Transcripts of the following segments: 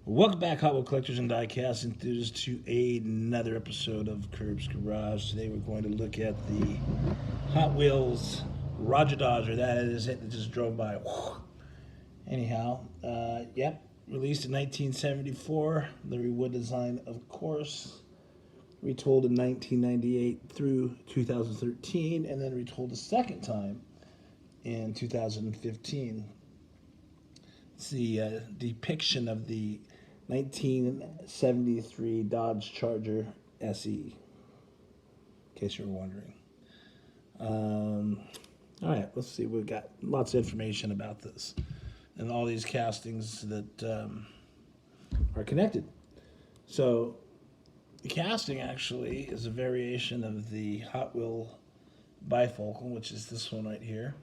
Welcome back, Hot Wheel collectors and diecast enthusiasts, to another episode of Curb's Garage. Today we're going to look at the Hot Wheels Rodger Dodger. That is it that just drove by. Anyhow, released in 1974. Larry Wood design, of course. Retold in 1998 through 2013, and then retold a second time in 2015. It's the depiction of the 1973 Dodge Charger SE, in case you were wondering. All right, let's see. We've got lots of information about this and all these castings that are connected. So the casting actually is a variation of the Hot Wheel bifocal, which is this one right here.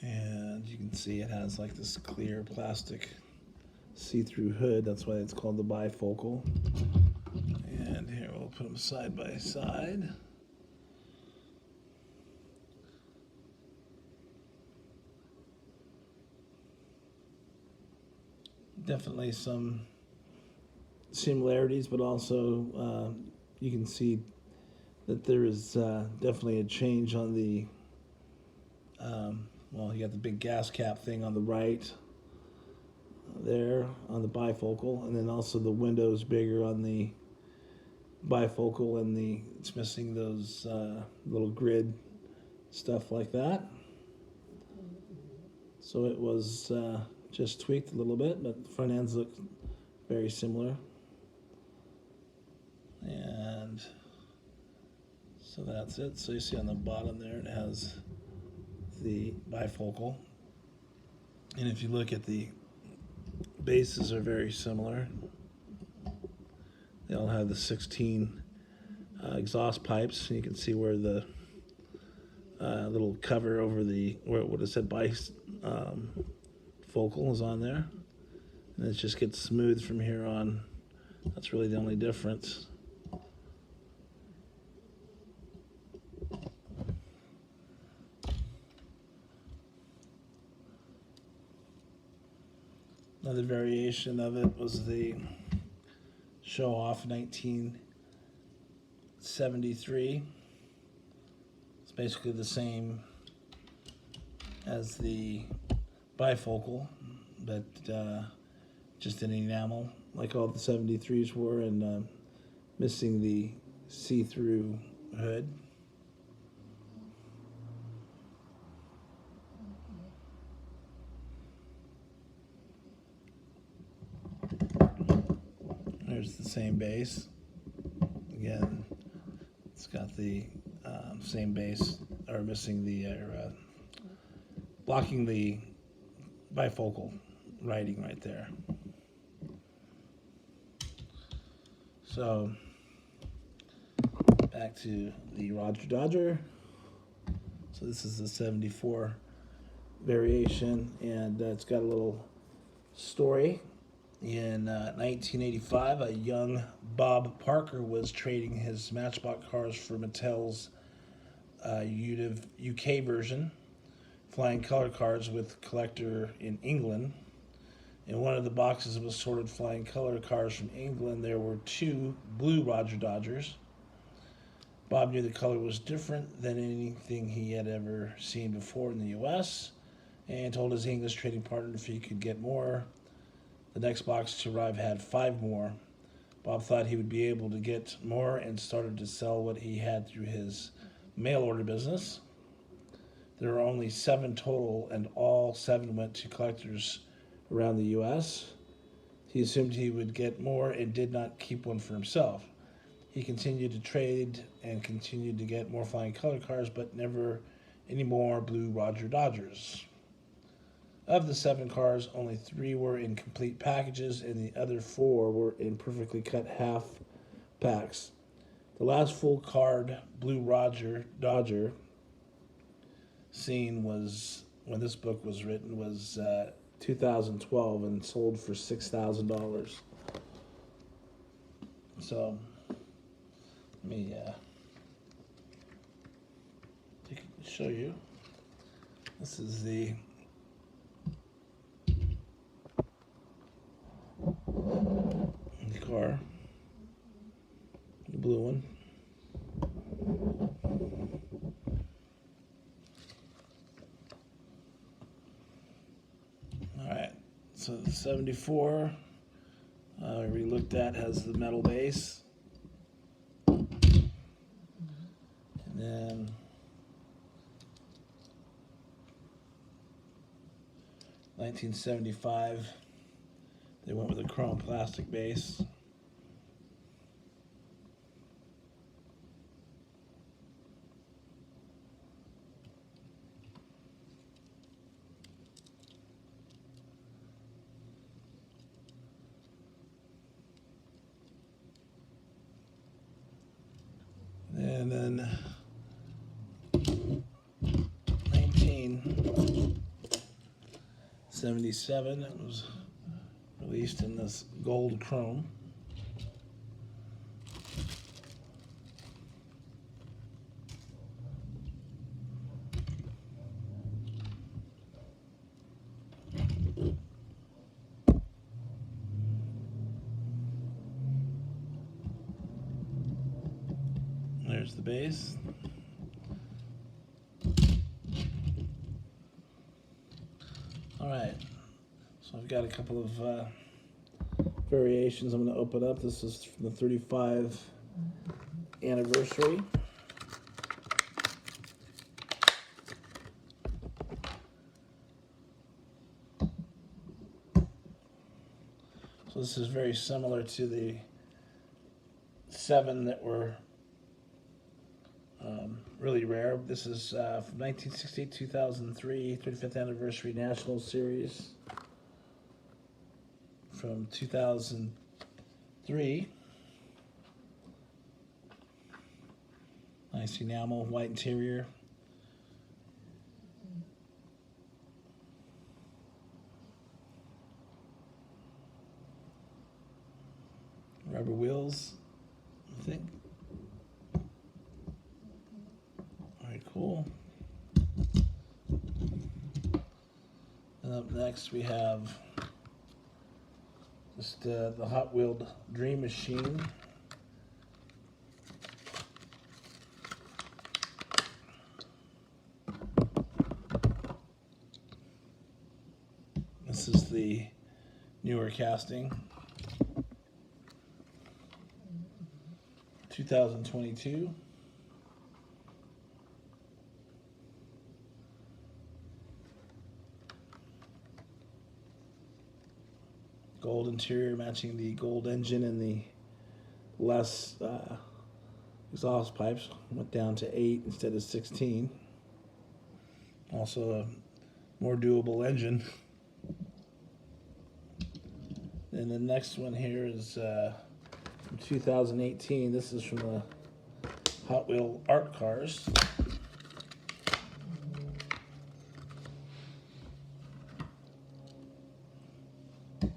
And you can see it has like this clear plastic see-through hood. That's why it's called the bifocal. And here we'll put them side by side. Definitely some similarities, but also you can see that there is definitely a change on the well, you got the big gas cap thing on the right there on the bifocal, and then also the window's bigger on the bifocal, and it's missing those little grid stuff like that. So it was just tweaked a little bit, but the front ends look very similar. And so that's it. So you see on the bottom there it has the bifocal, and if you look at the bases are very similar. They all have the 16 exhaust pipes, and you can see where the little cover over where it would have said bifocal is on there, and it just gets smooth from here on. That's really the only difference. Another variation of it was the Show Off 1973. It's basically the same as the bifocal, but just in enamel, like all the 73s were, and missing the see-through hood. There's the same base. Again, it's got the same base, or missing blocking the bifocal writing right there. So back to the Rodger Dodger. So this is the 74 variation, and it's got a little story. In 1985, a young Bob Parker was trading his Matchbox cars for Mattel's UK version, flying color cars with collector in England. In one of the boxes of assorted flying color cars from England, there were two blue Rodger Dodgers. Bob knew the color was different than anything he had ever seen before in the U.S. and told his English trading partner if he could get more. The next box to arrive had 5 more. Bob thought he would be able to get more and started to sell what he had through his mail order business. There were only 7 total, and all 7 went to collectors around the U.S. He assumed he would get more and did not keep one for himself. He continued to trade and continued to get more flying color cars, but never any more blue Rodger Dodgers. Of the 7 cars, only 3 were in complete packages, and the other 4 were in perfectly cut half packs. The last full card blue Rodger Dodger seen was, when this book was written, was 2012 and sold for $6,000. So let me show you. This is the So the 74, we looked at, has the metal base. And then 1975, they went with a chrome plastic base. And then 1977, it was released in this gold chrome. There's the base. All right, so I've got a couple of variations I'm going to open up. This is from the 35 anniversary. So this is very similar to the 7 that were really rare. This is from 1968, 2003, 35th anniversary National Series. From 2003. Nice enamel, white interior. Rubber wheels, I think. Very cool. And up next we have just the Hot Wheeled Dream Machine. This is the newer casting. 2022. Gold interior matching the gold engine, and the less exhaust pipes went down to 8 instead of 16. Also a more doable engine. And the next one here is from 2018. This is from the Hot Wheel Art Cars. There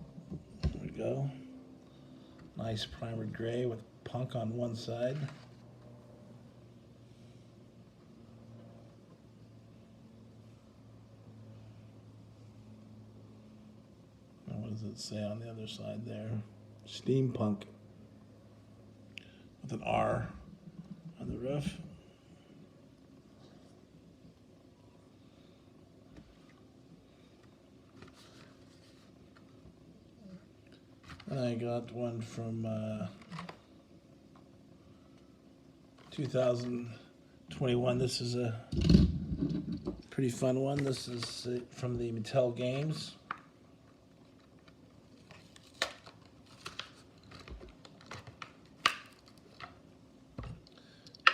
we go. Nice primered gray with punk on one side. And what does it say on the other side there? Steampunk with an R on the roof. And I got one from 2021. This is a pretty fun one. This is from the Mattel games.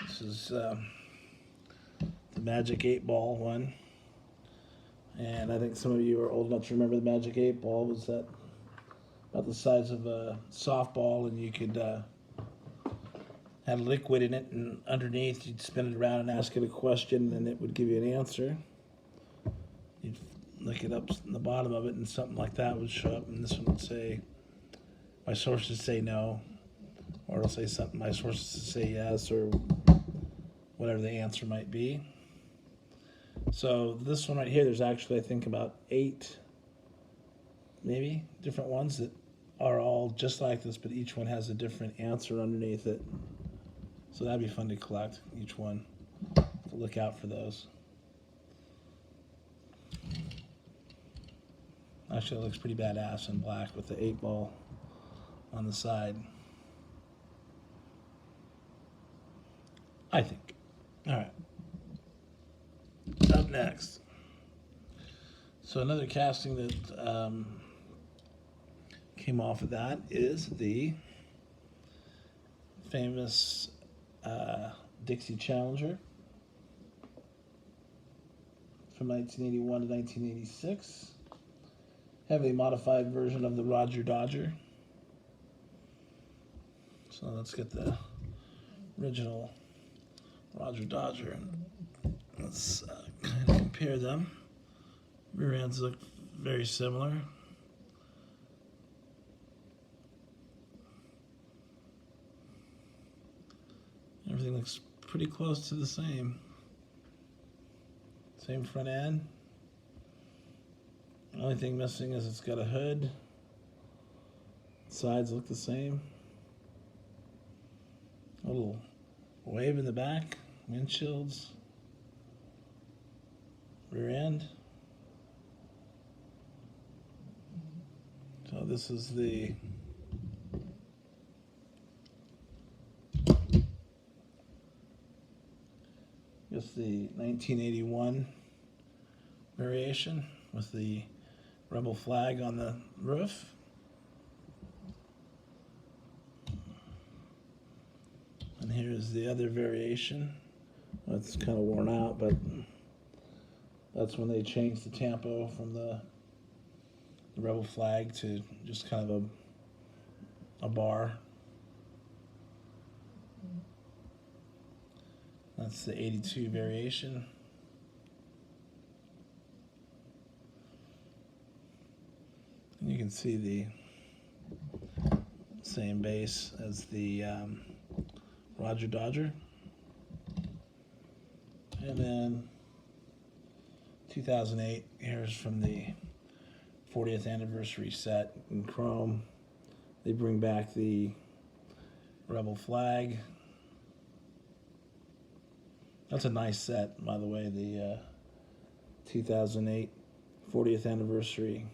This is the Magic 8 Ball one. And I think some of you are old enough to remember the Magic 8 Ball. Was that about the size of a softball, and you could have liquid in it, and underneath you'd spin it around and ask it a question, and it would give you an answer. You'd lick it up in the bottom of it, and something like that would show up, and this one would say, my sources say no, or it'll say something, my sources say yes, or whatever the answer might be. So this one right here, there's actually, I think, about 8 maybe different ones that are all just like this, but each one has a different answer underneath it. So that'd be fun to collect, each one. So look out for those. Actually, it looks pretty badass in black with the 8-ball on the side, I think. All right. Up next. So another casting that came off of that is the famous Dixie Challenger from 1981 to 1986. Heavily modified version of the Rodger Dodger. So let's get the original Rodger Dodger. Let's kind of compare them. Rear ends look very similar. Everything looks pretty close to the same. Same front end. The only thing missing is it's got a hood. Sides look the same. A little wave in the back, windshields, rear end. So this is the the 1981 variation with the rebel flag on the roof. And here's the other variation. It's kind of worn out, but that's when they changed the tampo from the rebel flag to just kind of a bar. That's the 82 variation. And you can see the same base as the Rodger Dodger. And then 2008, here's from the 40th anniversary set in chrome. They bring back the rebel flag. That's a nice set, by the way, the 2008 40th anniversary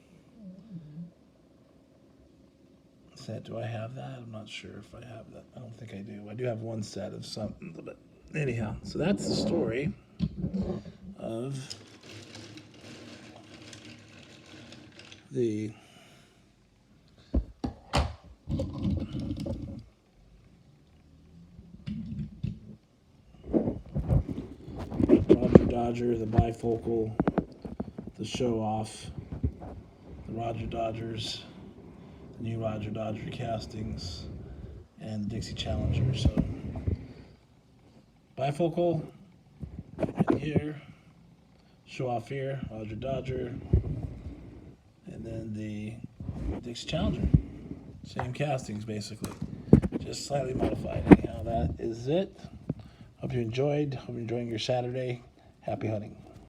set. Do I have that? I'm not sure if I have that. I don't think I do. I do have one set of something, but anyhow. So that's the story of the Rodger Dodger, the bifocal, the show off, the Rodger Dodgers, the new Rodger Dodger castings, and the Dixie Challenger. So bifocal right here, show off here, Rodger Dodger, and then the Dixie Challenger. Same castings basically, just slightly modified. Anyhow, that is it. Hope you enjoyed. Hope you're enjoying your Saturday. Happy hunting.